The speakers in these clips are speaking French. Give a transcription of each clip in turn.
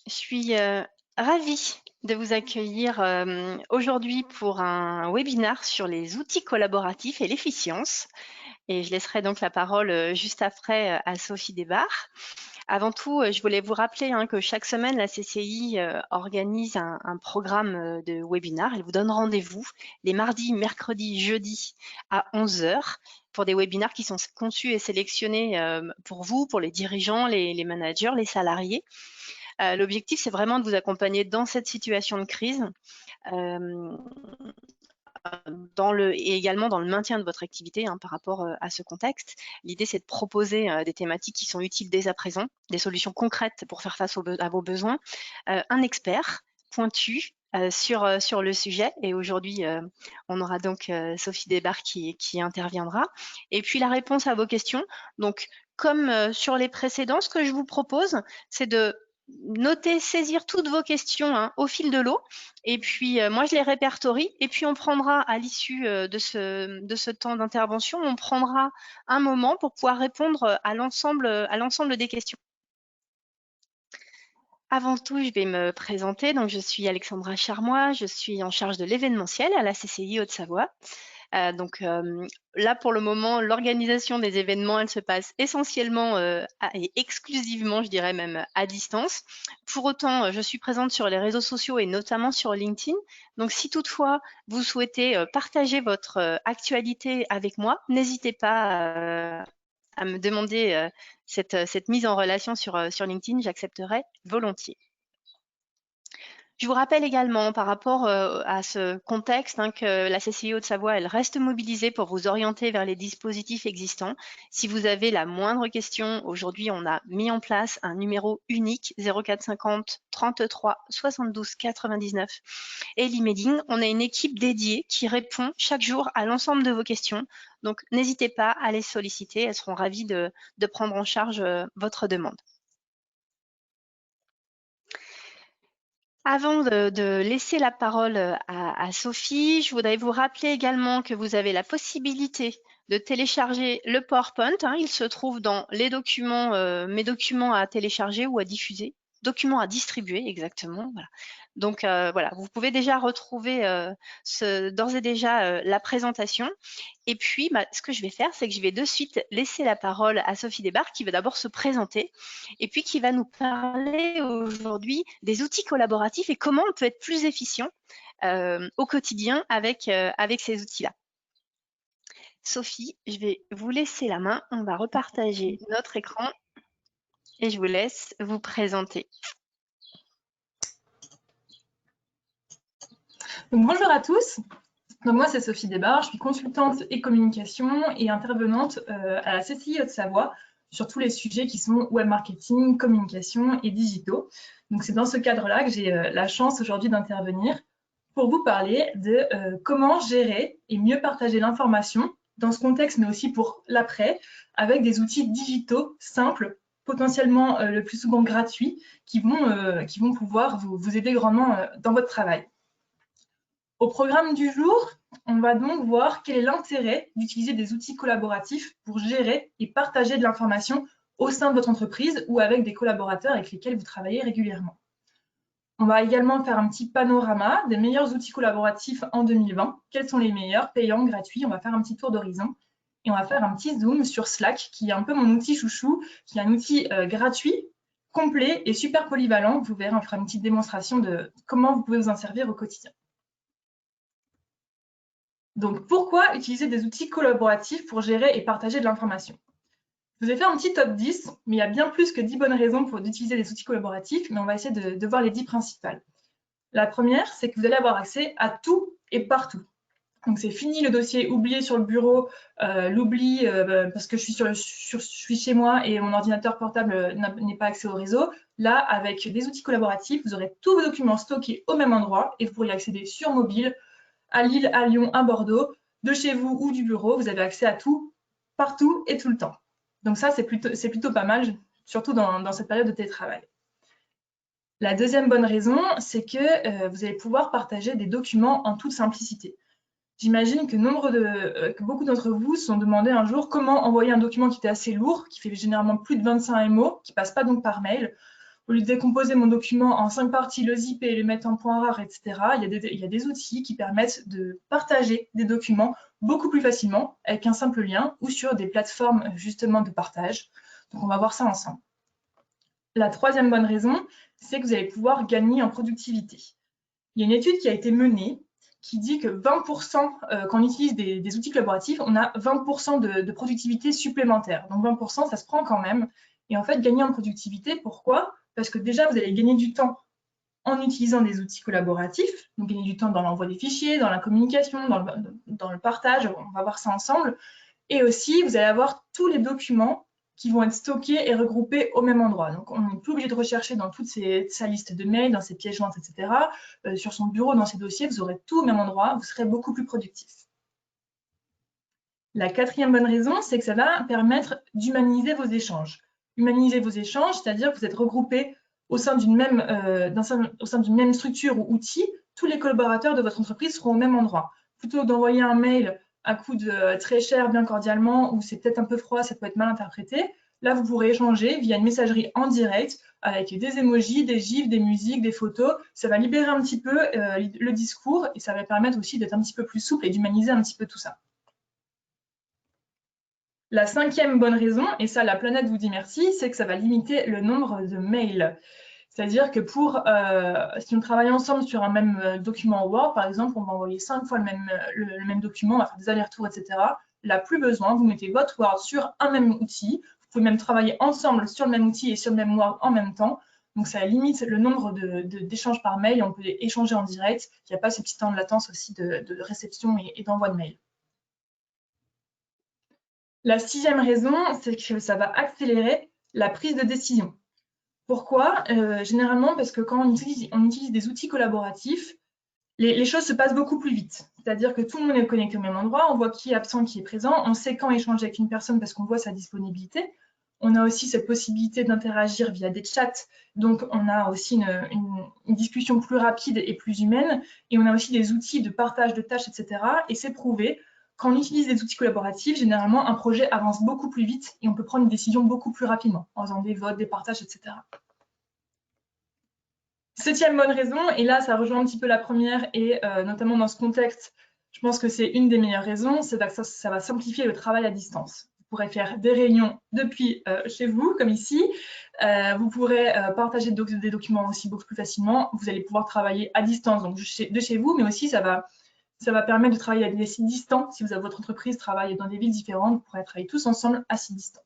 Je suis ravie de vous accueillir aujourd'hui pour un webinaire sur les outils collaboratifs et l'efficience. Et je laisserai donc la parole juste après à Sophie Desbarres. Avant tout, je voulais vous rappeler que chaque semaine, la CCI organise un programme de webinaire. Elle vous donne rendez-vous les mardis, mercredis, jeudis à 11 h pour des webinaires qui sont conçus et sélectionnés pour vous, pour les dirigeants, les managers, les salariés. L'objectif, c'est vraiment de vous accompagner dans cette situation de crise et également dans le maintien de votre activité par rapport à ce contexte. L'idée, c'est de proposer des thématiques qui sont utiles dès à présent, des solutions concrètes pour faire face à vos besoins, un expert pointu sur le sujet. Et aujourd'hui, on aura donc Sophie Desbarres qui interviendra. Et puis la réponse à vos questions. Donc, comme sur les précédents, ce que je vous propose, c'est de noter, saisir toutes vos questions au fil de l'eau. Et puis, moi, je les répertorie. Et puis, on prendra, à l'issue de ce temps d'intervention, on prendra un moment pour pouvoir répondre à l'ensemble des questions. Avant tout, je vais me présenter. Donc, je suis Alexandra Charmois. Je suis en charge de l'événementiel à la CCI Haute-Savoie. Là, pour le moment, l'organisation des événements, elle se passe essentiellement et exclusivement, je dirais même, à distance. Pour autant, je suis présente sur les réseaux sociaux et notamment sur LinkedIn. Donc, si toutefois vous souhaitez partager votre actualité avec moi, n'hésitez pas à me demander cette mise en relation sur LinkedIn. J'accepterai volontiers. Je vous rappelle également par rapport à ce contexte que la CCI Haute-Savoie, elle reste mobilisée pour vous orienter vers les dispositifs existants. Si vous avez la moindre question, aujourd'hui, on a mis en place un numéro unique 0450 33 72 99 et l'emailing. On a une équipe dédiée qui répond chaque jour à l'ensemble de vos questions. Donc, n'hésitez pas à les solliciter. Elles seront ravies de prendre en charge votre demande. Avant de laisser la parole à Sophie, je voudrais vous rappeler également que vous avez la possibilité de télécharger le PowerPoint. Il se trouve dans les documents, mes documents à télécharger ou à diffuser, documents à distribuer exactement. Voilà. Donc voilà, vous pouvez déjà retrouver d'ores et déjà la présentation. Et puis, ce que je vais faire, c'est que je vais de suite laisser la parole à Sophie Desbarres qui va d'abord se présenter et puis qui va nous parler aujourd'hui des outils collaboratifs et comment on peut être plus efficient au quotidien avec ces outils-là. Sophie, je vais vous laisser la main. On va repartager notre écran et je vous laisse vous présenter. Donc, bonjour à tous. Donc, moi, c'est Sophie Desbarres. Je suis consultante et communication et intervenante à la CCI Haute-Savoie sur tous les sujets qui sont web marketing, communication et digitaux. Donc, c'est dans ce cadre-là que j'ai la chance aujourd'hui d'intervenir pour vous parler de comment gérer et mieux partager l'information dans ce contexte, mais aussi pour l'après, avec des outils digitaux simples, potentiellement le plus souvent gratuits, qui vont pouvoir vous aider grandement dans votre travail. Au programme du jour, on va donc voir quel est l'intérêt d'utiliser des outils collaboratifs pour gérer et partager de l'information au sein de votre entreprise ou avec des collaborateurs avec lesquels vous travaillez régulièrement. On va également faire un petit panorama des meilleurs outils collaboratifs en 2020. Quels sont les meilleurs, payants, gratuits? On va faire un petit tour d'horizon et on va faire un petit zoom sur Slack, qui est un peu mon outil chouchou, qui est un outil gratuit, complet et super polyvalent. Vous verrez, on fera une petite démonstration de comment vous pouvez vous en servir au quotidien. Donc, pourquoi utiliser des outils collaboratifs pour gérer et partager de l'information? Je vous ai fait un petit top 10, mais il y a bien plus que 10 bonnes raisons pour utiliser des outils collaboratifs, mais on va essayer de voir les 10 principales. La première, c'est que vous allez avoir accès à tout et partout. Donc, c'est fini le dossier oublié sur le bureau, l'oubli parce que je suis chez moi et mon ordinateur portable n'est pas accès au réseau. Là, avec des outils collaboratifs, vous aurez tous vos documents stockés au même endroit et vous pourrez y accéder sur mobile, à Lille, à Lyon, à Bordeaux, de chez vous ou du bureau, vous avez accès à tout, partout et tout le temps. Donc ça, c'est plutôt pas mal, surtout dans cette période de télétravail. La deuxième bonne raison, c'est que vous allez pouvoir partager des documents en toute simplicité. J'imagine que beaucoup d'entre vous se sont demandé un jour comment envoyer un document qui était assez lourd, qui fait généralement plus de 25 MO, qui ne passe pas donc par mail. Au lieu de décomposer mon document en 5 parties, le zipper, le mettre en point rare, etc., il y a des outils qui permettent de partager des documents beaucoup plus facilement avec un simple lien ou sur des plateformes justement de partage. Donc on va voir ça ensemble. La troisième bonne raison, c'est que vous allez pouvoir gagner en productivité. Il y a une étude qui a été menée qui dit que 20%, quand on utilise des outils collaboratifs, on a 20% de productivité supplémentaire. Donc 20%, ça se prend quand même. Et en fait, gagner en productivité, pourquoi? Parce que déjà, vous allez gagner du temps en utilisant des outils collaboratifs, donc gagner du temps dans l'envoi des fichiers, dans la communication, dans le partage, on va voir ça ensemble. Et aussi, vous allez avoir tous les documents qui vont être stockés et regroupés au même endroit. Donc, on n'est plus obligé de rechercher dans toute sa liste de mails, dans ses pièces jointes, etc. Sur son bureau, dans ses dossiers, vous aurez tout au même endroit, vous serez beaucoup plus productif. La quatrième bonne raison, c'est que ça va permettre d'humaniser vos échanges. Humaniser vos échanges, c'est-à-dire que vous êtes regroupés au sein d'une même structure ou outil, tous les collaborateurs de votre entreprise seront au même endroit. Plutôt que d'envoyer un mail à coup de très cher, bien cordialement, ou c'est peut-être un peu froid, ça peut être mal interprété, là, vous pourrez échanger via une messagerie en direct avec des emojis, des gifs, des musiques, des photos. Ça va libérer un petit peu le discours et ça va permettre aussi d'être un petit peu plus souple et d'humaniser un petit peu tout ça. La cinquième bonne raison, et ça la planète vous dit merci, c'est que ça va limiter le nombre de mails. C'est-à-dire que si on travaille ensemble sur un même document Word, par exemple, on va envoyer 5 fois le même document, on va faire des allers-retours, etc. Là, plus besoin, vous mettez votre Word sur un même outil. Vous pouvez même travailler ensemble sur le même outil et sur le même Word en même temps. Donc, ça limite le nombre d'échanges par mail et on peut échanger en direct. Il n'y a pas ce petit temps de latence aussi de réception et d'envoi de mail. La sixième raison, c'est que ça va accélérer la prise de décision. Pourquoi? Généralement parce que quand on utilise des outils collaboratifs, les choses se passent beaucoup plus vite. C'est-à-dire que tout le monde est connecté au même endroit, on voit qui est absent, qui est présent, on sait quand échanger avec une personne parce qu'on voit sa disponibilité. On a aussi cette possibilité d'interagir via des chats, donc on a aussi une discussion plus rapide et plus humaine, et on a aussi des outils de partage de tâches, etc. Et c'est prouvé, quand on utilise des outils collaboratifs, généralement un projet avance beaucoup plus vite et on peut prendre une décision beaucoup plus rapidement, en faisant des votes, des partages, etc. Septième bonne raison, et là ça rejoint un petit peu la première, et notamment dans ce contexte, je pense que c'est une des meilleures raisons, c'est que ça va simplifier le travail à distance. Vous pourrez faire des réunions depuis chez vous, comme ici. Vous pourrez partager des documents aussi beaucoup plus facilement. Vous allez pouvoir travailler à distance, donc de chez vous, mais aussi ça va permettre de travailler à des sites distants. Si votre entreprise travaille dans des villes différentes, vous pourrez travailler tous ensemble à sites distants.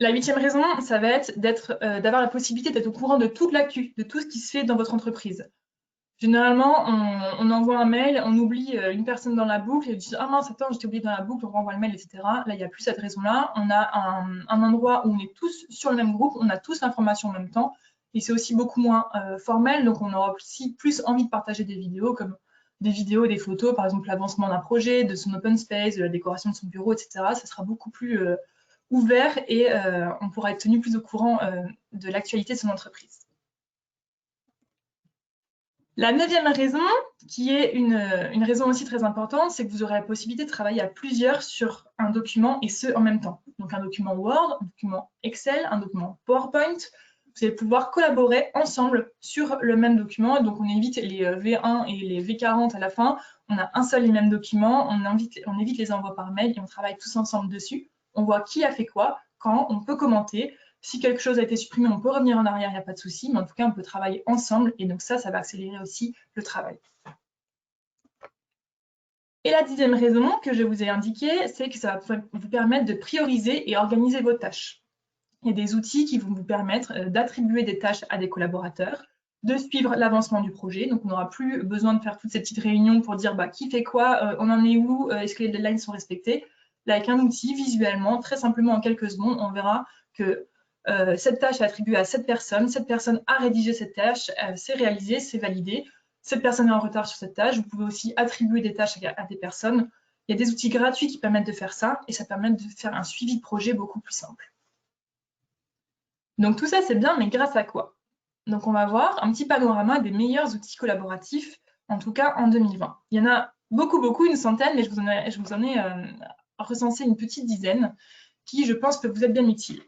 La huitième raison, ça va être d'avoir la possibilité d'être au courant de toute l'actu, de tout ce qui se fait dans votre entreprise. Généralement, on envoie un mail, on oublie une personne dans la boucle et on dit « Ah mince, attends, j'étais oublié dans la boucle, on renvoie le mail, etc. » Là, il n'y a plus cette raison-là. On a un endroit où on est tous sur le même groupe, on a tous l'information en même temps et c'est aussi beaucoup moins formel, donc on aura aussi plus envie de partager des vidéos comme des vidéos, des photos, par exemple l'avancement d'un projet, de son open space, de la décoration de son bureau, etc. Ça sera beaucoup plus ouvert et on pourra être tenu plus au courant de l'actualité de son entreprise. La neuvième raison, qui est une raison aussi très importante, c'est que vous aurez la possibilité de travailler à plusieurs sur un document et ce en même temps. Donc un document Word, un document Excel, un document PowerPoint. Vous allez pouvoir collaborer ensemble sur le même document. Donc on évite les V1 et les V40 à la fin. On a un seul et même document, on évite les envois par mail et on travaille tous ensemble dessus. On voit qui a fait quoi, quand, on peut commenter. Si quelque chose a été supprimé, on peut revenir en arrière, il n'y a pas de souci, mais en tout cas, on peut travailler ensemble et donc ça va accélérer aussi le travail. Et la dixième raison que je vous ai indiquée, c'est que ça va vous permettre de prioriser et organiser vos tâches. Il y a des outils qui vont vous permettre d'attribuer des tâches à des collaborateurs, de suivre l'avancement du projet. Donc, on n'aura plus besoin de faire toutes ces petites réunions pour dire qui fait quoi, on en est où, est-ce que les deadlines sont respectées. Là, avec un outil, visuellement, très simplement en quelques secondes, on verra que cette tâche est attribuée à cette personne a rédigé cette tâche, c'est réalisé, c'est validé, cette personne est en retard sur cette tâche. Vous pouvez aussi attribuer des tâches à des personnes. Il y a des outils gratuits qui permettent de faire ça et ça permet de faire un suivi de projet beaucoup plus simple. Donc tout ça, c'est bien, mais grâce à quoi? Donc on va voir un petit panorama des meilleurs outils collaboratifs, en tout cas en 2020. Il y en a beaucoup, une centaine, mais je vous en ai recensé une petite dizaine qui, je pense, peuvent vous être bien utiles.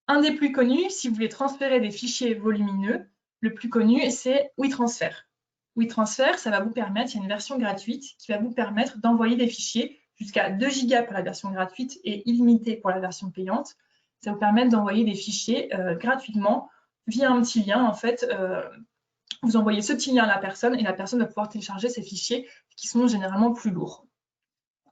Un des plus connus, si vous voulez transférer des fichiers volumineux, le plus connu, c'est WeTransfer. WeTransfer, ça va vous permettre, il y a une version gratuite qui va vous permettre d'envoyer des fichiers jusqu'à 2 Go pour la version gratuite et illimité pour la version payante. Ça vous permet d'envoyer des fichiers gratuitement via un petit lien. En fait, vous envoyez ce petit lien à la personne et la personne va pouvoir télécharger ces fichiers qui sont généralement plus lourds.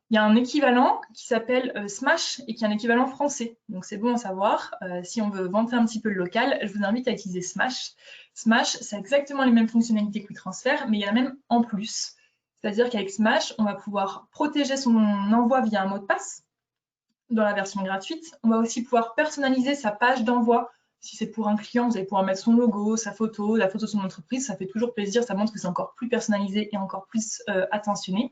Il y a un équivalent qui s'appelle Smash et qui est un équivalent français. Donc c'est bon à savoir. Si on veut vanter un petit peu le local, je vous invite à utiliser Smash. Smash, c'est exactement les mêmes fonctionnalités que WeTransfer, mais il y en a même en plus. C'est-à-dire qu'avec Smash, on va pouvoir protéger son envoi via un mot de passe dans la version gratuite. On va aussi pouvoir personnaliser sa page d'envoi. Si c'est pour un client, vous allez pouvoir mettre son logo, sa photo, la photo de son entreprise. Ça fait toujours plaisir, ça montre que c'est encore plus personnalisé et encore plus attentionné.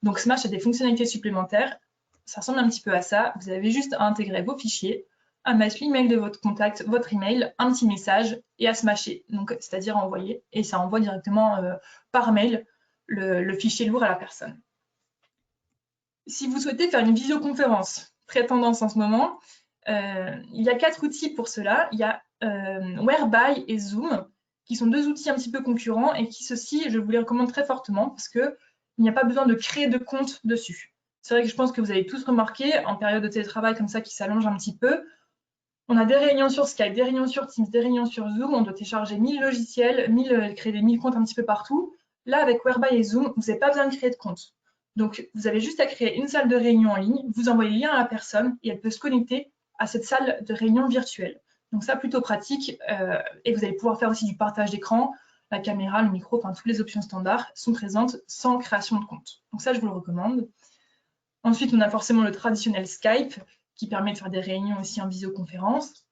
Donc Smash a des fonctionnalités supplémentaires. Ça ressemble un petit peu à ça. Vous avez juste à intégrer vos fichiers, à mettre l'email de votre contact, votre email, un petit message et à smasher. Donc c'est-à-dire envoyer. Et ça envoie directement par mail le fichier lourd à la personne. Si vous souhaitez faire une visioconférence, très tendance en ce moment, il y a 4 outils pour cela. Il y a Whereby et Zoom, qui sont 2 outils un petit peu concurrents et qui, ceux-ci, je vous les recommande très fortement parce qu'il n'y a pas besoin de créer de compte dessus. C'est vrai que je pense que vous avez tous remarqué, en période de télétravail comme ça qui s'allonge un petit peu, on a des réunions sur Skype, des réunions sur Teams, des réunions sur Zoom, on doit télécharger 1000 logiciels, créer des 1000 comptes un petit peu partout. Là, avec Whereby et Zoom, vous n'avez pas besoin de créer de compte. Donc, vous avez juste à créer une salle de réunion en ligne, vous envoyez le lien à la personne et elle peut se connecter à cette salle de réunion virtuelle. Donc ça, plutôt pratique. Et vous allez pouvoir faire aussi du partage d'écran. La caméra, le micro, enfin, toutes les options standards sont présentes sans création de compte. Donc ça, je vous le recommande. Ensuite, on a forcément le traditionnel Skype qui permet de faire des réunions aussi en visioconférence.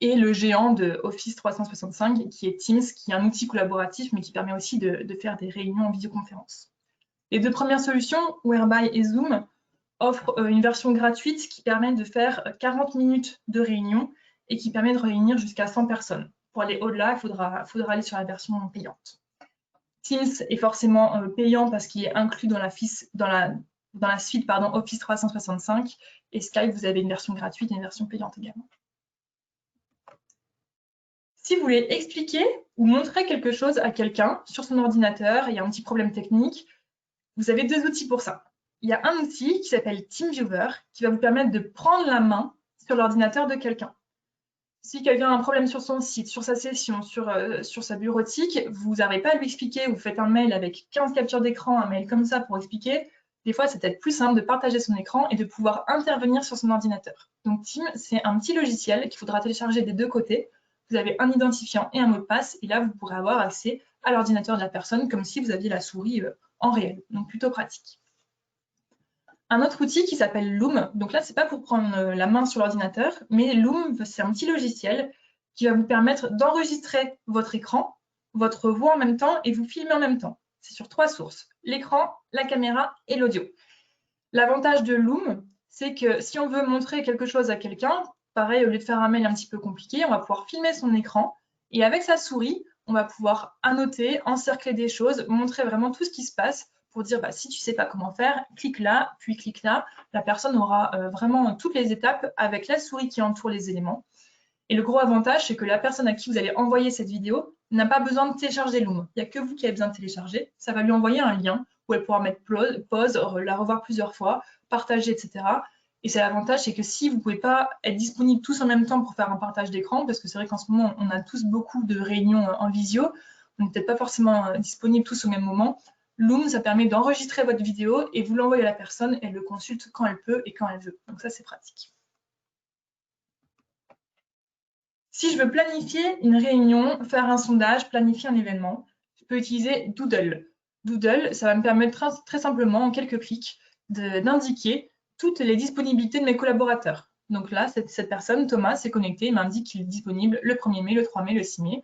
Et le géant de Office 365 qui est Teams, qui est un outil collaboratif mais qui permet aussi de faire des réunions en visioconférence. Les 2 premières solutions, Whereby et Zoom, offrent une version gratuite qui permet de faire 40 minutes de réunion et qui permet de réunir jusqu'à 100 personnes. Pour aller au-delà, il faudra aller sur la version payante. Teams est forcément payant parce qu'il est inclus dans la suite Office 365 et Skype, vous avez une version gratuite et une version payante également. Si vous voulez expliquer ou montrer quelque chose à quelqu'un sur son ordinateur, il y a un petit problème technique, vous avez 2 outils pour ça. Il y a un outil qui s'appelle TeamViewer qui va vous permettre de prendre la main sur l'ordinateur de quelqu'un. Si quelqu'un a un problème sur son site, sur sa session, sur sa bureautique, vous n'arrivez pas à lui expliquer, vous faites un mail avec 15 captures d'écran, un mail comme ça pour expliquer. Des fois, c'est peut-être plus simple de partager son écran et de pouvoir intervenir sur son ordinateur. Donc Team, c'est un petit logiciel qu'il faudra télécharger des 2 côtés. Vous avez un identifiant et un mot de passe, et là, vous pourrez avoir accès à l'ordinateur de la personne comme si vous aviez la souris en réel, donc plutôt pratique. Un autre outil qui s'appelle Loom, donc là, c'est pas pour prendre la main sur l'ordinateur, mais Loom, c'est un petit logiciel qui va vous permettre d'enregistrer votre écran, votre voix en même temps et vous filmer en même temps. C'est sur 3 sources, l'écran, la caméra et l'audio. L'avantage de Loom, c'est que si on veut montrer quelque chose à quelqu'un, pareil, au lieu de faire un mail un petit peu compliqué, on va pouvoir filmer son écran et avec sa souris, on va pouvoir annoter, encercler des choses, montrer vraiment tout ce qui se passe pour dire si tu ne sais pas comment faire, clique là, puis clique là. La personne aura vraiment toutes les étapes avec la souris qui entoure les éléments. Et le gros avantage, c'est que la personne à qui vous allez envoyer cette vidéo n'a pas besoin de télécharger Loom. Il n'y a que vous qui avez besoin de télécharger. Ça va lui envoyer un lien où elle pourra mettre pause, la revoir plusieurs fois, partager, etc. Et c'est l'avantage, c'est que si vous ne pouvez pas être disponibles tous en même temps pour faire un partage d'écran, parce que c'est vrai qu'en ce moment, on a tous beaucoup de réunions en visio, on n'est peut-être pas forcément disponibles tous au même moment, Loom, ça permet d'enregistrer votre vidéo et vous l'envoyez à la personne, elle le consulte quand elle peut et quand elle veut. Donc ça, c'est pratique. Si je veux planifier une réunion, faire un sondage, planifier un événement, je peux utiliser Doodle. Doodle, ça va me permettre très simplement, en quelques clics, d'indiquer toutes les disponibilités de mes collaborateurs. Donc là, cette personne, Thomas, s'est connecté, il m'indique qu'il est disponible le 1er mai, le 3 mai, le 6 mai.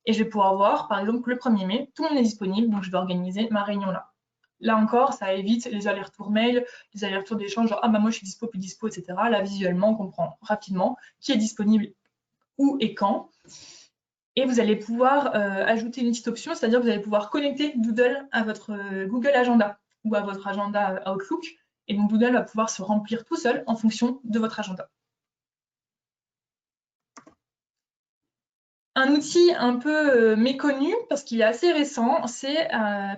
Et je vais pouvoir voir, par exemple, que le 1er mai, tout le monde est disponible, donc je vais organiser ma réunion là. Là encore, ça évite les allers-retours mail, les allers-retours d'échange, genre « Ah bah moi je suis dispo, plus dispo, etc. » Là, visuellement, on comprend rapidement qui est disponible où et quand. Et vous allez pouvoir ajouter une petite option, c'est-à-dire que vous allez pouvoir connecter Doodle à votre Google Agenda ou à votre agenda Outlook. Et donc Doodle va pouvoir se remplir tout seul en fonction de votre agenda. Un outil un peu méconnu, parce qu'il est assez récent, c'est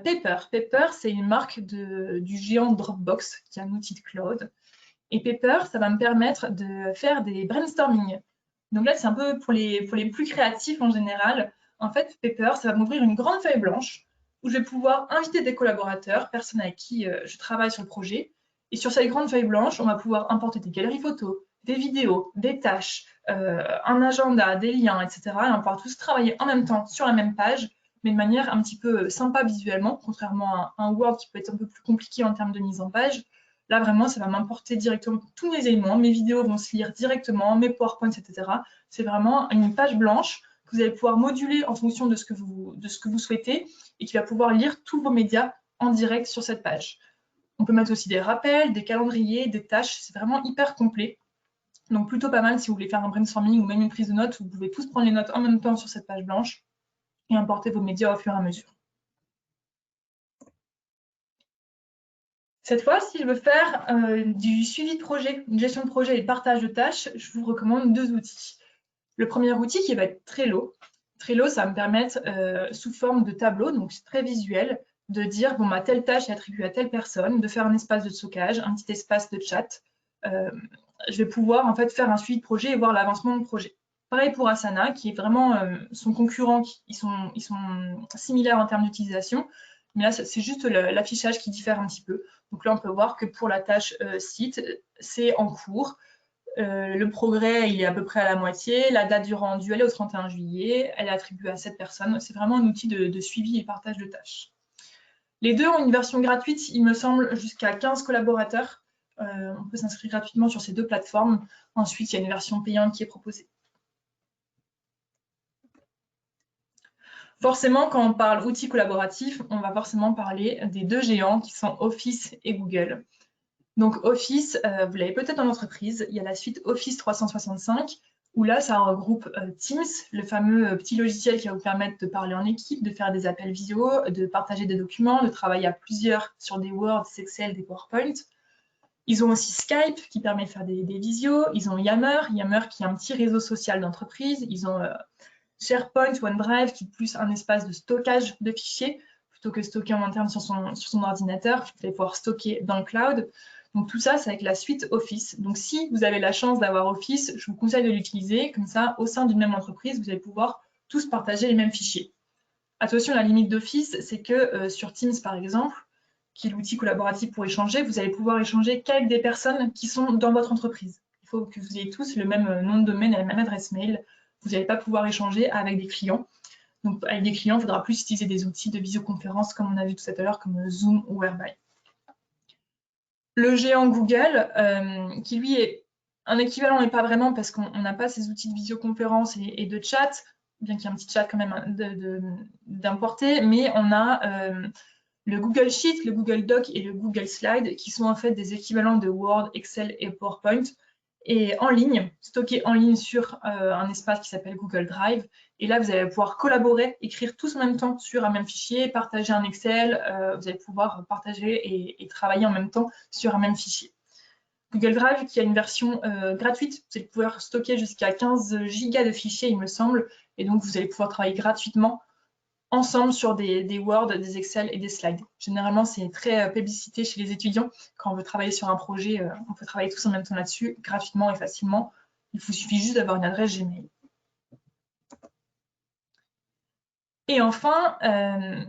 Paper. Paper, c'est une marque du géant Dropbox, qui est un outil de cloud. Et Paper, ça va me permettre de faire des brainstorming. Donc là, c'est un peu pour les plus créatifs en général. En fait, Paper, ça va m'ouvrir une grande feuille blanche où je vais pouvoir inviter des collaborateurs, personnes avec qui je travaille sur le projet. Et sur cette grande feuille blanche, on va pouvoir importer des galeries photos, des vidéos, des tâches, un agenda, des liens, etc. Et on va pouvoir tous travailler en même temps sur la même page, mais de manière un petit peu sympa visuellement, contrairement à un Word qui peut être un peu plus compliqué en termes de mise en page. Là, vraiment, ça va m'importer directement tous mes éléments. Mes vidéos vont se lire directement, mes PowerPoints, etc. C'est vraiment une page blanche que vous allez pouvoir moduler en fonction de ce que vous souhaitez et qui va pouvoir lire tous vos médias en direct sur cette page. On peut mettre aussi des rappels, des calendriers, des tâches. C'est vraiment hyper complet. Donc, plutôt pas mal si vous voulez faire un brainstorming ou même une prise de notes. Vous pouvez tous prendre les notes en même temps sur cette page blanche et importer vos médias au fur et à mesure. Cette fois, si je veux faire du suivi de projet, une gestion de projet et partage de tâches, je vous recommande 2 outils. Le premier outil qui va être Trello. Trello, ça va me permettre, sous forme de tableau, donc c'est très visuel, de dire, bon, telle tâche est attribuée à telle personne, de faire un espace de stockage, un petit espace de chat. Je vais pouvoir en fait faire un suivi de projet et voir l'avancement de projet. Pareil pour Asana, qui est vraiment son concurrent, ils sont similaires en termes d'utilisation, mais là, c'est juste l'affichage qui diffère un petit peu. Donc là, on peut voir que pour la tâche site, c'est en cours. Le progrès, il est à peu près à la moitié. La date du rendu, elle est au 31 juillet. Elle est attribuée à 7 personnes. C'est vraiment un outil de suivi et partage de tâches. Les deux ont une version gratuite, il me semble, jusqu'à 15 collaborateurs. On peut s'inscrire gratuitement sur ces deux plateformes. Ensuite, il y a une version payante qui est proposée. Forcément, quand on parle outils collaboratifs, on va forcément parler des deux géants qui sont Office et Google. Donc Office, vous l'avez peut-être en entreprise, il y a la suite Office 365, où là, ça regroupe Teams, le fameux petit logiciel qui va vous permettre de parler en équipe, de faire des appels visio, de partager des documents, de travailler à plusieurs sur des Word, des Excel, des PowerPoint. Ils ont aussi Skype qui permet de faire des visios. Ils ont Yammer qui est un petit réseau social d'entreprise. Ils ont SharePoint, OneDrive qui est plus un espace de stockage de fichiers plutôt que stocker en interne sur son ordinateur. Vous allez pouvoir stocker dans le cloud. Donc tout ça, c'est avec la suite Office. Donc si vous avez la chance d'avoir Office, je vous conseille de l'utiliser. Comme ça, au sein d'une même entreprise, vous allez pouvoir tous partager les mêmes fichiers. Attention, la limite d'Office, c'est que sur Teams, par exemple, qui est l'outil collaboratif pour échanger, vous allez pouvoir échanger qu'avec des personnes qui sont dans votre entreprise. Il faut que vous ayez tous le même nom de domaine et la même adresse mail. Vous n'allez pas pouvoir échanger avec des clients. Donc, avec des clients, il faudra plus utiliser des outils de visioconférence, comme on a vu tout à l'heure, comme Zoom ou Whereby. Le géant Google, qui lui est un équivalent, mais pas vraiment, parce qu'on n'a pas ces outils de visioconférence et de chat, bien qu'il y ait un petit chat quand même d'importer, mais on a le Google Sheet, le Google Doc et le Google Slide, qui sont en fait des équivalents de Word, Excel et PowerPoint, et en ligne, stockés en ligne sur un espace qui s'appelle Google Drive. Et là, vous allez pouvoir collaborer, écrire tous en même temps sur un même fichier, partager un Excel, vous allez pouvoir partager et travailler en même temps sur un même fichier. Google Drive qui a une version gratuite, vous allez pouvoir stocker jusqu'à 15 gigas de fichiers, il me semble, et donc vous allez pouvoir travailler gratuitement ensemble sur des Word, des Excel et des slides. Généralement, c'est très plébiscité chez les étudiants. Quand on veut travailler sur un projet, on peut travailler tous en même temps là-dessus, gratuitement et facilement. Il vous suffit juste d'avoir une adresse Gmail. Et enfin, le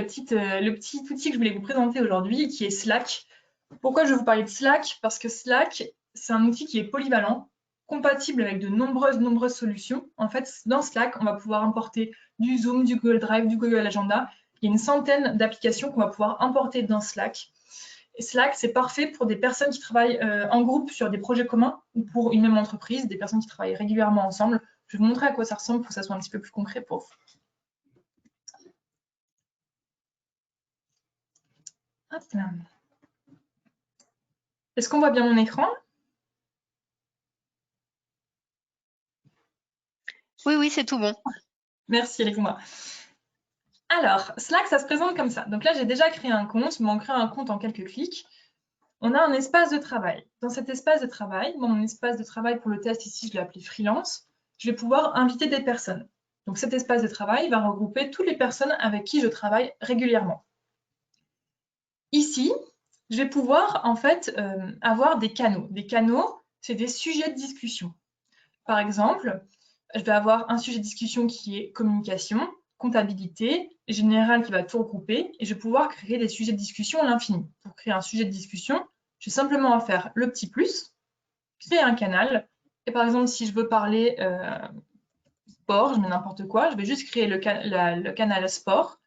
petit outil que je voulais vous présenter aujourd'hui, qui est Slack. Pourquoi je vais vous parler de Slack? Parce que Slack, c'est un outil qui est polyvalent, compatible avec de nombreuses solutions. En fait, dans Slack, on va pouvoir importer du Zoom, du Google Drive, du Google Agenda. Il y a une centaine d'applications qu'on va pouvoir importer dans Slack. Et Slack, c'est parfait pour des personnes qui travaillent en groupe sur des projets communs ou pour une même entreprise, des personnes qui travaillent régulièrement ensemble. Je vais vous montrer à quoi ça ressemble pour que ça soit un petit peu plus concret pour vous. Hop là. Est-ce qu'on voit bien mon écran? Oui, c'est tout bon. Merci, Alexandra. Alors, Slack, ça se présente comme ça. Donc là, j'ai déjà créé un compte, mais on crée un compte en quelques clics. On a un espace de travail. Dans cet espace de travail, mon espace de travail pour le test ici, je l'ai appelé freelance. je vais pouvoir inviter des personnes. Donc cet espace de travail va regrouper toutes les personnes avec qui je travaille régulièrement. Ici, je vais pouvoir en fait avoir des canaux. Des canaux, c'est des sujets de discussion. Par exemple, je vais avoir un sujet de discussion qui est communication, comptabilité, général qui va tout regrouper, et je vais pouvoir créer des sujets de discussion à l'infini. Pour créer un sujet de discussion, j'ai simplement à faire le petit plus, créer un canal, et par exemple, si je veux parler sport, je mets n'importe quoi, je vais juste créer le canal sport.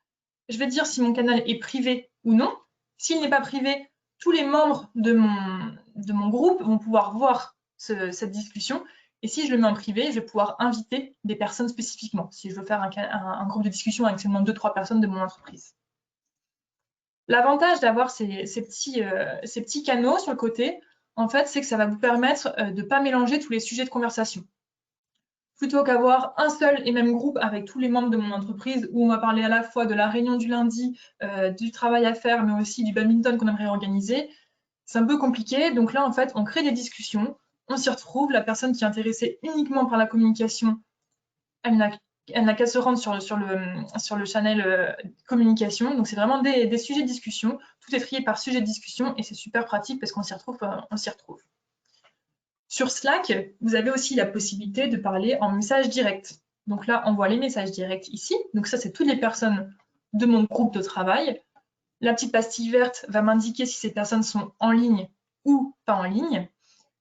Je vais dire si mon canal est privé ou non. S'il n'est pas privé, tous les membres de mon groupe vont pouvoir voir cette discussion. Et si je le mets en privé, je vais pouvoir inviter des personnes spécifiquement, si je veux faire un groupe de discussion avec seulement 2-3 personnes de mon entreprise. L'avantage d'avoir ces petits canaux sur le côté, en fait, c'est que ça va vous permettre de ne pas mélanger tous les sujets de conversation. Plutôt qu'avoir un seul et même groupe avec tous les membres de mon entreprise où on va parler à la fois de la réunion du lundi, du travail à faire, mais aussi du badminton qu'on aimerait organiser, c'est un peu compliqué. Donc là, en fait, on crée des discussions, on s'y retrouve. La personne qui est intéressée uniquement par la communication, elle n'a qu'à se rendre sur le channel communication. Donc c'est vraiment des sujets de discussion. Tout est trié par sujet de discussion et c'est super pratique parce qu'on s'y retrouve. Sur Slack, vous avez aussi la possibilité de parler en message direct. Donc là, on voit les messages directs ici. Donc ça, c'est toutes les personnes de mon groupe de travail. La petite pastille verte va m'indiquer si ces personnes sont en ligne ou pas en ligne,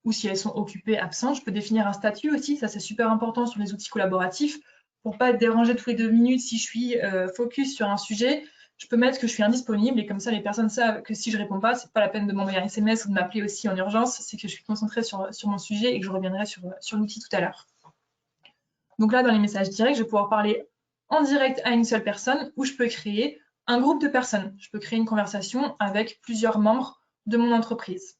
ou si elles sont occupées, absentes. Je peux définir un statut aussi, ça c'est super important sur les outils collaboratifs, pour ne pas être dérangé tous les 2 minutes si je suis focus sur un sujet. Je peux mettre que je suis indisponible et comme ça les personnes savent que si je réponds pas, c'est pas la peine de m'envoyer un SMS ou de m'appeler aussi en urgence, c'est que je suis concentrée sur mon sujet et que je reviendrai sur l'outil tout à l'heure. Donc là, dans les messages directs, je vais pouvoir parler en direct à une seule personne ou je peux créer un groupe de personnes. Je peux créer une conversation avec plusieurs membres de mon entreprise.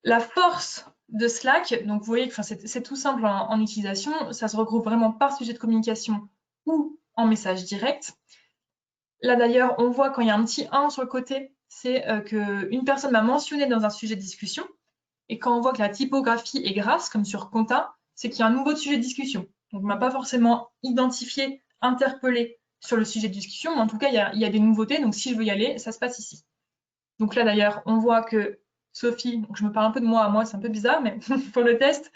La force de Slack, donc vous voyez que c'est tout simple en utilisation, ça se regroupe vraiment par sujet de communication ou en message direct. Là d'ailleurs, on voit quand il y a un petit 1 sur le côté, c'est qu'une personne m'a mentionné dans un sujet de discussion. Et quand on voit que la typographie est grasse, comme sur Compta, c'est qu'il y a un nouveau sujet de discussion. Donc on ne m'a pas forcément identifié, interpellé sur le sujet de discussion, mais en tout cas, il y a des nouveautés. Donc si je veux y aller, ça se passe ici. Donc là d'ailleurs, on voit que Sophie, donc je me parle un peu de moi à moi, c'est un peu bizarre, mais pour le test,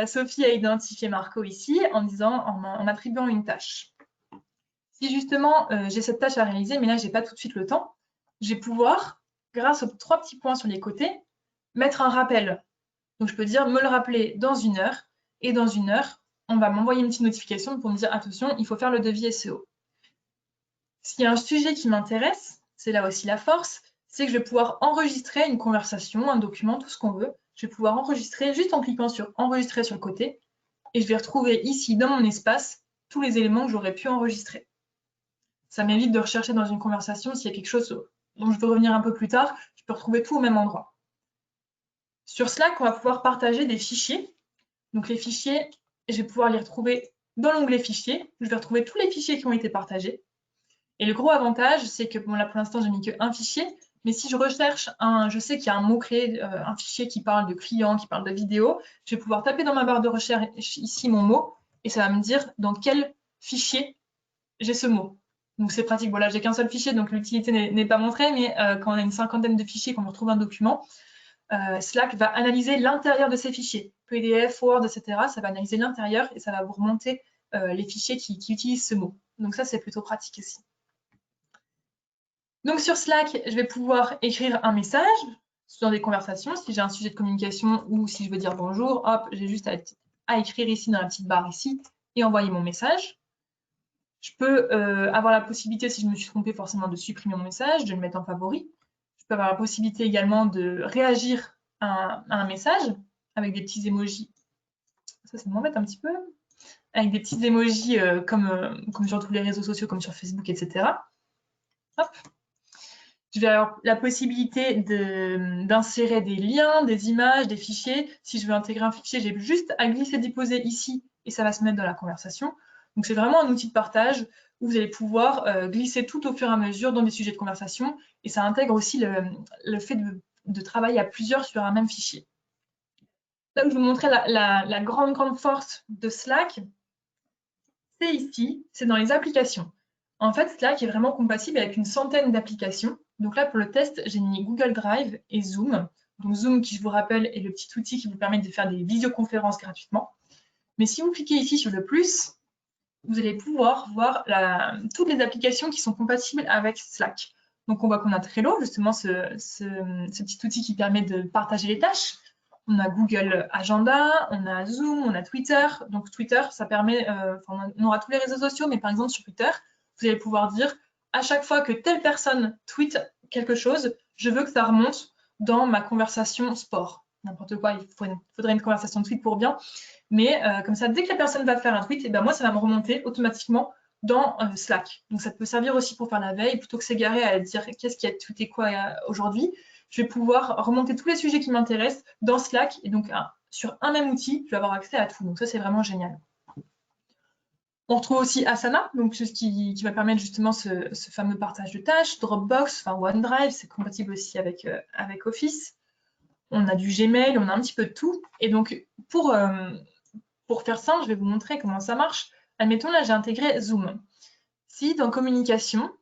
Sophie a identifié Marco ici en m'attribuant une tâche. Si justement j'ai cette tâche à réaliser, mais là j'ai pas tout de suite le temps, je vais pouvoir, grâce aux 3 petits points sur les côtés, mettre un rappel. Donc je peux dire me le rappeler dans 1 heure, et dans 1 heure, on va m'envoyer une petite notification pour me dire attention, il faut faire le devis SEO. S'il y a un sujet qui m'intéresse, c'est là aussi la force, c'est que je vais pouvoir enregistrer une conversation, un document, tout ce qu'on veut. Je vais pouvoir enregistrer juste en cliquant sur enregistrer sur le côté, et je vais retrouver ici dans mon espace tous les éléments que j'aurais pu enregistrer. Ça m'évite de rechercher dans une conversation s'il y a quelque chose dont je veux revenir un peu plus tard, je peux retrouver tout au même endroit. Sur Slack, on va pouvoir partager des fichiers. Donc les fichiers, je vais pouvoir les retrouver dans l'onglet fichiers. Je vais retrouver tous les fichiers qui ont été partagés. Et le gros avantage, c'est que bon, là pour l'instant, j'ai mis qu'un fichier, mais si je recherche je sais qu'il y a un mot-clé, un fichier qui parle de client, qui parle de vidéo, je vais pouvoir taper dans ma barre de recherche ici mon mot, et ça va me dire dans quel fichier j'ai ce mot. Donc c'est pratique. Voilà, j'ai qu'un seul fichier, donc l'utilité n'est pas montrée, mais quand on a une 50aine de fichiers, qu'on retrouve un document, Slack va analyser l'intérieur de ces fichiers. PDF, Word, etc. Ça va analyser l'intérieur et ça va vous remonter les fichiers qui utilisent ce mot. Donc ça, c'est plutôt pratique aussi. Donc sur Slack, je vais pouvoir écrire un message dans des conversations. Si j'ai un sujet de communication ou si je veux dire bonjour, hop, j'ai juste à écrire ici dans la petite barre ici et envoyer mon message. Je peux avoir la possibilité, si je me suis trompée forcément, de supprimer mon message, de le mettre en favori. Je peux avoir la possibilité également de réagir à un message avec des petits emojis. Ça m'embête un petit peu. Avec des petits emojis comme sur tous les réseaux sociaux, comme sur Facebook, etc. Hop. Je vais avoir la possibilité d'insérer des liens, des images, des fichiers. Si je veux intégrer un fichier, j'ai juste à glisser, déposer ici et ça va se mettre dans la conversation. Donc c'est vraiment un outil de partage où vous allez pouvoir glisser tout au fur et à mesure dans des sujets de conversation et ça intègre aussi le fait de travailler à plusieurs sur un même fichier. Là où je vous montrais la grande force de Slack, c'est ici, c'est dans les applications. En fait, Slack est vraiment compatible avec une centaine d'applications. Donc là, pour le test, j'ai mis Google Drive et Zoom. Donc Zoom, qui je vous rappelle, est le petit outil qui vous permet de faire des visioconférences gratuitement. Mais si vous cliquez ici sur le plus, vous allez pouvoir voir toutes les applications qui sont compatibles avec Slack. Donc on voit qu'on a Trello, justement ce petit outil qui permet de partager les tâches. On a Google Agenda, on a Zoom, on a Twitter. Donc Twitter, ça permet, on aura tous les réseaux sociaux, mais par exemple sur Twitter, vous allez pouvoir dire à chaque fois que telle personne tweet quelque chose, je veux que ça remonte dans ma conversation sport. N'importe quoi, il faudrait une conversation de tweet pour bien. Mais comme ça, dès que la personne va faire un tweet, et ben moi, ça va me remonter automatiquement dans Slack. Donc ça peut servir aussi pour faire la veille, plutôt que s'égarer à dire qu'est-ce qui a tweeté quoi aujourd'hui. Je vais pouvoir remonter tous les sujets qui m'intéressent dans Slack. Et donc, sur un même outil, je vais avoir accès à tout. Donc ça, c'est vraiment génial. On retrouve aussi Asana, donc ce qui va permettre justement ce fameux partage de tâches. Dropbox, enfin OneDrive, c'est compatible aussi avec Office. On a du Gmail, on a un petit peu de tout. Et donc, pour faire simple, je vais vous montrer comment ça marche. Admettons, là, j'ai intégré Zoom. Si dans communication,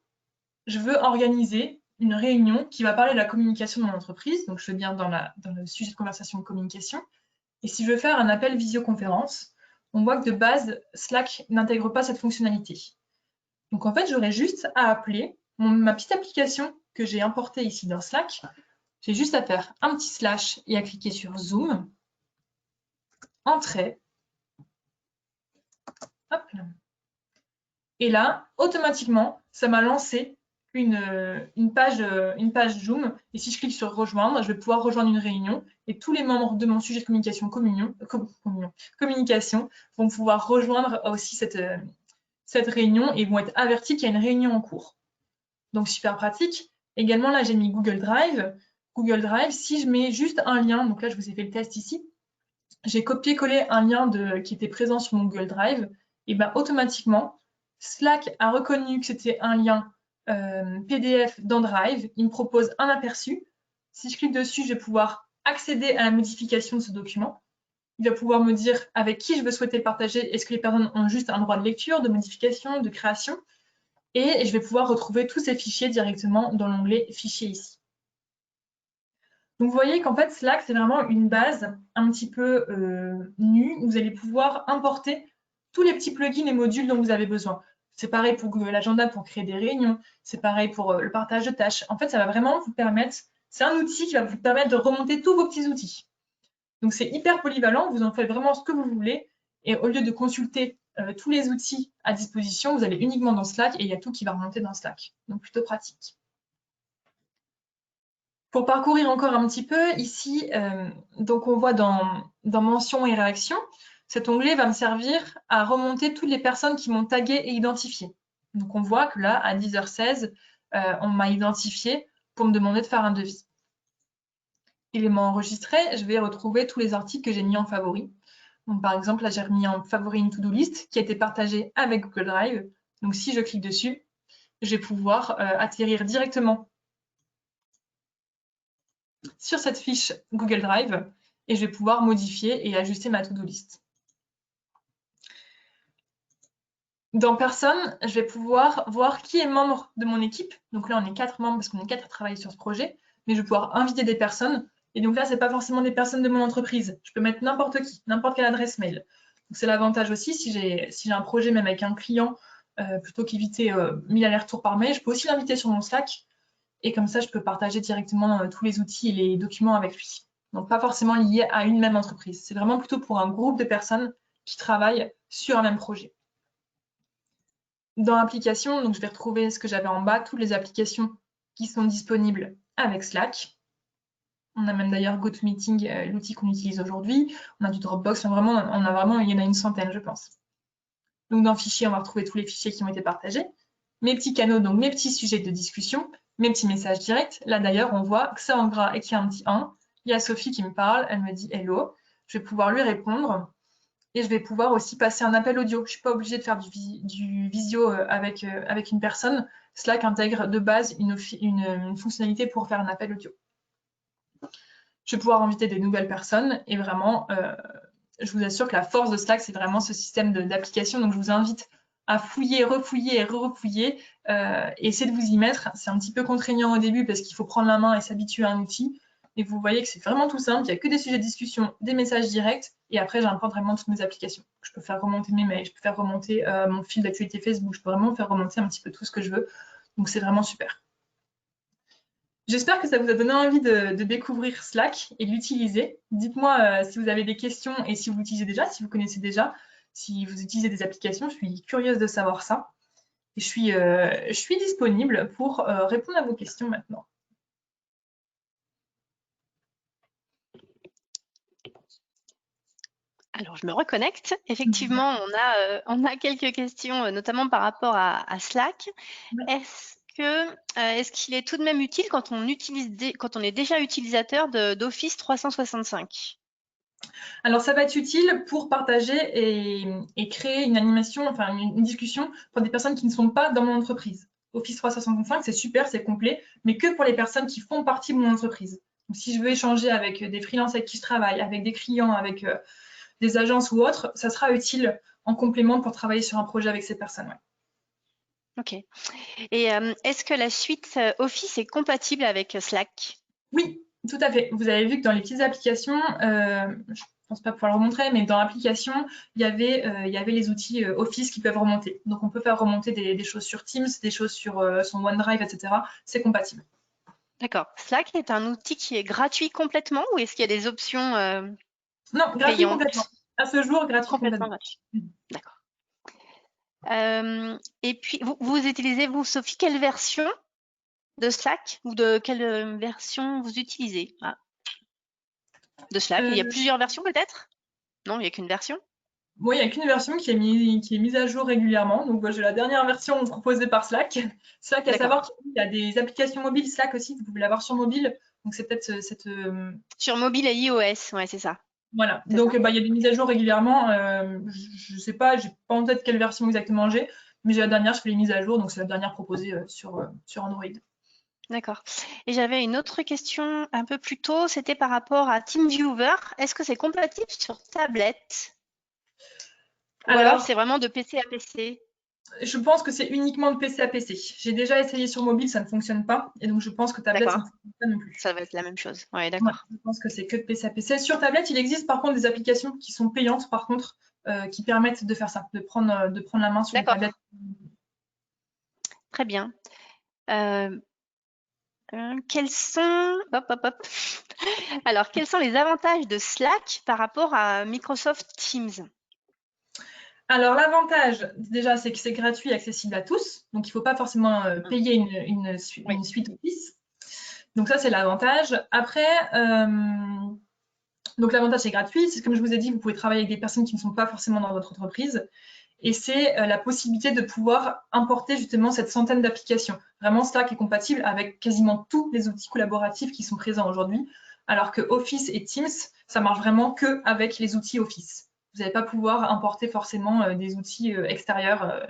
je veux organiser une réunion qui va parler de la communication dans l'entreprise, donc je fais bien dans le sujet de conversation de communication, et si je veux faire un appel visioconférence, on voit que de base, Slack n'intègre pas cette fonctionnalité. Donc en fait, j'aurais juste à appeler ma petite application que j'ai importée ici dans Slack. J'ai juste à faire un petit slash et à cliquer sur Zoom, Entrée. Hop là. Et là, automatiquement, ça m'a lancé une page Zoom. Et si je clique sur rejoindre, je vais pouvoir rejoindre une réunion. Et tous les membres de mon sujet de communication communication vont pouvoir rejoindre aussi cette réunion et vont être avertis qu'il y a une réunion en cours. Donc super pratique. Également, là, j'ai mis Google Drive. Google Drive, si je mets juste un lien, donc là, je vous ai fait le test ici, j'ai copié-collé un lien qui était présent sur mon Google Drive, et ben automatiquement, Slack a reconnu que c'était un lien PDF dans Drive. Il me propose un aperçu. Si je clique dessus, je vais pouvoir accéder à la modification de ce document. Il va pouvoir me dire avec qui je veux souhaiter le partager. Est-ce que les personnes ont juste un droit de lecture, de modification, de création? Et je vais pouvoir retrouver tous ces fichiers directement dans l'onglet Fichiers ici. Donc vous voyez qu'en fait Slack c'est vraiment une base un petit peu nue où vous allez pouvoir importer tous les petits plugins et modules dont vous avez besoin. C'est pareil pour Google Agenda pour créer des réunions, c'est pareil pour le partage de tâches. En fait ça va vraiment vous permettre, c'est un outil qui va vous permettre de remonter tous vos petits outils. Donc c'est hyper polyvalent, vous en faites vraiment ce que vous voulez et au lieu de consulter tous les outils à disposition, vous allez uniquement dans Slack et il y a tout qui va remonter dans Slack. Donc plutôt pratique. Pour parcourir encore un petit peu, ici, donc on voit dans mentions et réactions, cet onglet va me servir à remonter toutes les personnes qui m'ont tagué et identifié. Donc on voit que là, à 10h16, on m'a identifié pour me demander de faire un devis. Élément enregistré, je vais retrouver tous les articles que j'ai mis en favori. Donc par exemple, là j'ai remis en favori une to-do list qui a été partagée avec Google Drive. Donc si je clique dessus, je vais pouvoir atterrir directement sur cette fiche Google Drive et je vais pouvoir modifier et ajuster ma to-do list. Dans Personnes, je vais pouvoir voir qui est membre de mon équipe. Donc là, on est 4 membres parce qu'on est 4 à travailler sur ce projet, mais je vais pouvoir inviter des personnes. Et donc là, ce n'est pas forcément des personnes de mon entreprise. Je peux mettre n'importe qui, n'importe quelle adresse mail. C'est l'avantage aussi, si j'ai un projet même avec un client, plutôt qu'éviter 1000 allers-retours par mail, je peux aussi l'inviter sur mon Slack. Et comme ça, je peux partager directement tous les outils et les documents avec lui. Donc, pas forcément lié à une même entreprise. C'est vraiment plutôt pour un groupe de personnes qui travaillent sur un même projet. Dans l'application, donc je vais retrouver ce que j'avais en bas, toutes les applications qui sont disponibles avec Slack. On a même d'ailleurs GoToMeeting, l'outil qu'on utilise aujourd'hui. On a du Dropbox, il y en a une centaine, je pense. Donc, dans Fichiers, on va retrouver tous les fichiers qui ont été partagés. Mes petits canaux, donc mes petits sujets de discussion, mes petits messages directs. Là, d'ailleurs, on voit que c'est en gras et qu'il y a un petit 1. Il y a Sophie qui me parle, elle me dit « Hello ». Je vais pouvoir lui répondre et je vais pouvoir aussi passer un appel audio. Je ne suis pas obligée de faire du visio avec une personne. Slack intègre de base une fonctionnalité pour faire un appel audio. je vais pouvoir inviter des nouvelles personnes et vraiment, je vous assure que la force de Slack, c'est vraiment ce système d'application. Donc, je vous invite à fouiller, refouiller et refouiller et essayer de vous y mettre. C'est un petit peu contraignant au début parce qu'il faut prendre la main et s'habituer à un outil. Et vous voyez que c'est vraiment tout simple. Il n'y a que des sujets de discussion, des messages directs. Et après, j'importe vraiment toutes mes applications. Je peux faire remonter mes mails, je peux faire remonter mon fil d'actualité Facebook. Je peux vraiment faire remonter un petit peu tout ce que je veux. Donc, c'est vraiment super. J'espère que ça vous a donné envie de découvrir Slack et de l'utiliser. Dites-moi si vous avez des questions et si vous l'utilisez déjà, si vous connaissez déjà, si vous utilisez des applications. Je suis curieuse de savoir ça. Et je suis disponible pour répondre à vos questions maintenant. Alors, je me reconnecte. Effectivement, on a quelques questions, notamment par rapport à Slack. Ouais. Est-ce qu'il est tout de même utile quand on est déjà utilisateur d'Office 365? Alors, ça va être utile pour partager et créer une animation, enfin une discussion pour des personnes qui ne sont pas dans mon entreprise. Office 365, c'est super, c'est complet, mais que pour les personnes qui font partie de mon entreprise. Donc, si je veux échanger avec des freelances avec qui je travaille, avec des clients, avec des agences ou autres, ça sera utile en complément pour travailler sur un projet avec ces personnes. Ouais. Ok. Et est-ce que la suite Office est compatible avec Slack? Oui, tout à fait. Vous avez vu que dans les petites applications, je pense pas pouvoir le remontrer, mais dans l'application, il y avait les outils Office qui peuvent remonter. Donc, on peut faire remonter des choses sur Teams, des choses sur son OneDrive, etc. C'est compatible. D'accord. Slack est un outil qui est gratuit complètement ou est-ce qu'il y a des options Non, gratuit complètement. payantes? À ce jour, gratuit Complètement complètement. gratuit. D'accord. Et puis, vous utilisez, vous, Sophie, quelle version de Slack ou de quelle version vous utilisez de Slack? Il y a Euh, plusieurs versions peut-être? Non, il n'y a qu'une version? Moi, il n'y a qu'une version qui est mise à jour régulièrement. Donc, moi, j'ai la dernière version proposée par Slack. Slack, à savoir D'accord. qu'il y a des applications mobiles Slack aussi. Vous pouvez l'avoir sur mobile. Donc, c'est peut-être Sur mobile et iOS, ouais, c'est ça. voilà. C'est Donc, ça. bah, il y a des mises à jour régulièrement. Je ne sais pas, j'ai pas en tête quelle version exactement j'ai, mais j'ai la dernière, je fais les mises à jour. Donc, c'est la dernière proposée sur Android. D'accord. Et j'avais une autre question un peu plus tôt, c'était par rapport à TeamViewer. Est-ce que c'est compatible sur tablette? Ou alors Alors, c'est vraiment de PC à PC? je pense que c'est uniquement de PC à PC. J'ai déjà essayé sur mobile, ça ne fonctionne pas. Et donc, je pense que tablette, ça ne D'accord. fonctionne pas non plus. Ça va être la même chose. Ouais, Ouais, d'accord. je pense que c'est que de PC à PC. Sur tablette, il existe par contre des applications qui sont payantes, par contre, qui permettent de faire ça, de prendre la main sur une tablette. D'accord. Très bien. Euh, quels sont... Hop, hop, hop. Alors, quels sont les avantages de Slack par rapport à Microsoft Teams? Alors, l'avantage, déjà, c'est que c'est gratuit et accessible à tous. Donc, il ne faut pas forcément payer Oui. une suite Office. Donc, ça, c'est l'avantage. Après, donc l'avantage, c'est gratuit. C'est comme je vous ai dit, vous pouvez travailler avec des personnes qui ne sont pas forcément dans votre entreprise. Et c'est la possibilité de pouvoir importer justement cette centaine d'applications. Vraiment, Slack est compatible avec quasiment tous les outils collaboratifs qui sont présents aujourd'hui, alors que Office et Teams, ça marche vraiment que avec les outils Office. Vous n'allez pas pouvoir importer forcément des outils extérieurs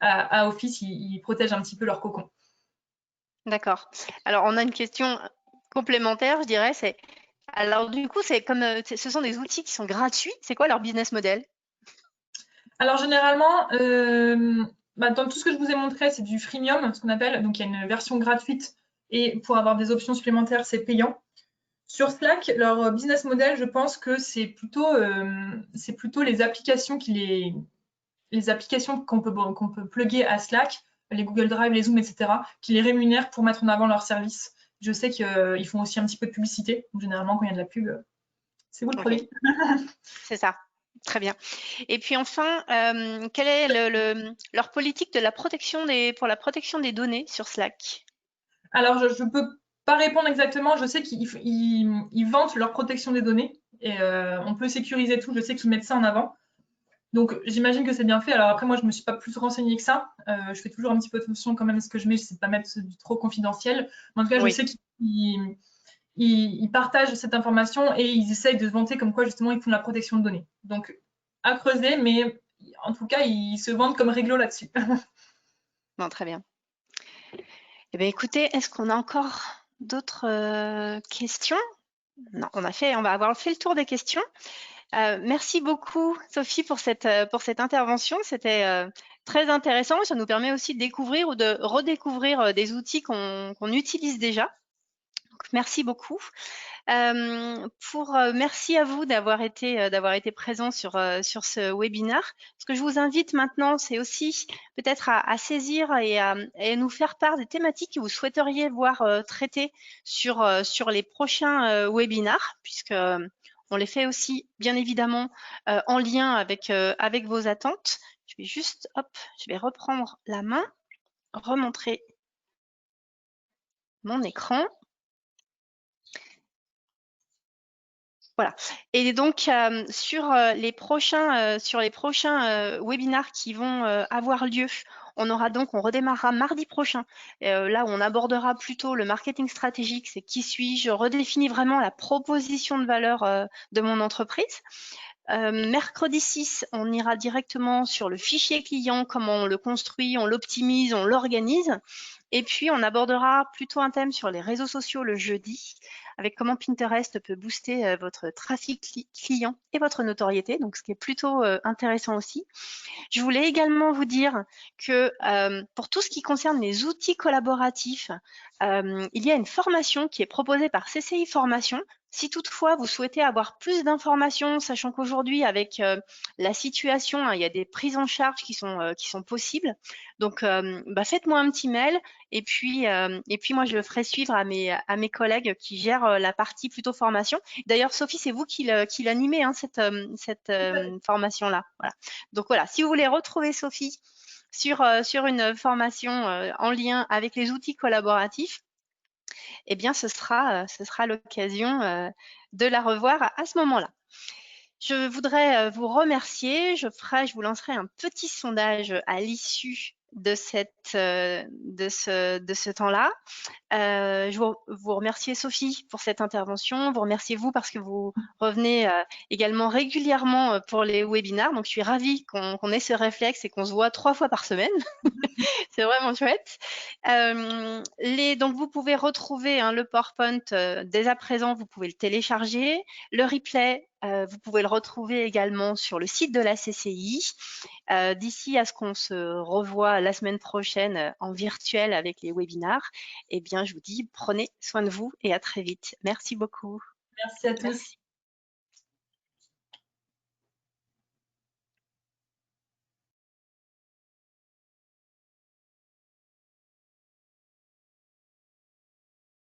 à Office, ils protègent un petit peu leur cocon. D'accord. Alors, on a une question complémentaire, je dirais, c'est alors du coup, c'est comme ce sont des outils qui sont gratuits. C'est quoi leur business model? Alors généralement, dans tout ce que je vous ai montré, c'est du freemium, ce qu'on appelle. Donc il y a une version gratuite et pour avoir des options supplémentaires, c'est payant. Sur Slack, leur business model, je pense que c'est plutôt les applications les applications qu'on peut plugger à Slack, les Google Drive, les Zoom, etc., qui les rémunèrent pour mettre en avant leurs services. Je sais qu'ils font aussi un petit peu de publicité. Donc, généralement, quand il y a de la pub, c'est vous le Ok, produit. c'est ça. Très bien. Et puis enfin, quelle est leur politique de la protection pour la protection des données sur Slack? Alors, je ne peux pas répondre exactement. Je sais qu'ils vantent leur protection des données et on peut sécuriser tout. Je sais qu'ils mettent ça en avant. Donc, j'imagine que c'est bien fait. Alors après, moi, je ne me suis pas plus renseignée que ça. Je fais toujours un petit peu attention quand même à ce que je mets. Je ne sais pas mettre du trop confidentiel. Mais en tout cas, je Oui, sais qu'ils partagent cette information et ils essayent de se vanter comme quoi, justement, ils font de la protection de données. Donc, à creuser, mais en tout cas, ils se vendent comme réglo là-dessus. non, très bien. Eh bien, écoutez, est-ce qu'on a encore d'autres questions? Non, on va avoir fait le tour des questions. Merci beaucoup, Sophie, pour cette intervention. C'était très intéressant. Ça nous permet aussi de découvrir ou de redécouvrir des outils qu'on utilise déjà. Donc, merci beaucoup. Merci à vous d'avoir été présent sur ce webinaire. Ce que je vous invite maintenant, c'est aussi peut-être à saisir et à nous faire part des thématiques que vous souhaiteriez voir traitées sur les prochains webinaires, puisque on les fait aussi bien évidemment en lien avec vos attentes. Je vais juste, je vais reprendre la main, remontrer mon écran. Voilà. Et donc sur les prochains webinaires qui vont avoir lieu, on redémarrera mardi prochain. Là où on abordera plutôt le marketing stratégique, c'est qui suis-je, je redéfinis vraiment la proposition de valeur de mon entreprise. Mercredi 6, on ira directement sur le fichier client, comment on le construit, on l'optimise, on l'organise. Et puis, on abordera plutôt un thème sur les réseaux sociaux le jeudi, avec comment Pinterest peut booster votre trafic client et votre notoriété, donc ce qui est plutôt intéressant aussi. Je voulais également vous dire que pour tout ce qui concerne les outils collaboratifs, il y a une formation qui est proposée par CCI Formation. Si toutefois vous souhaitez avoir plus d'informations, sachant qu'aujourd'hui avec la situation, hein, il y a des prises en charge qui sont possibles. Donc faites-moi un petit mail et puis moi je le ferai suivre à mes collègues qui gèrent la partie plutôt formation. D'ailleurs Sophie, c'est vous qui l'animez hein, cette formation-là. Voilà. Donc voilà, si vous voulez retrouver Sophie sur une formation en lien avec les outils collaboratifs, eh bien ce sera l'occasion de la revoir à ce moment-là. Je voudrais vous remercier. Je vous lancerai un petit sondage à l'issue de ce temps-là. Je vous remercie Sophie pour cette intervention. Vous remerciez vous parce que vous revenez également régulièrement pour les webinaires. Donc, je suis ravie qu'on ait ce réflexe et qu'on se voit 3 fois par semaine. C'est vraiment chouette. Donc, vous pouvez retrouver hein, le PowerPoint dès à présent. Vous pouvez le télécharger. Le replay, vous pouvez le retrouver également sur le site de la CCI. D'ici à ce qu'on se revoie la semaine prochaine en virtuel avec les webinaires, eh bien, je vous dis, prenez soin de vous et à très vite. Merci beaucoup. Merci à tous. Merci.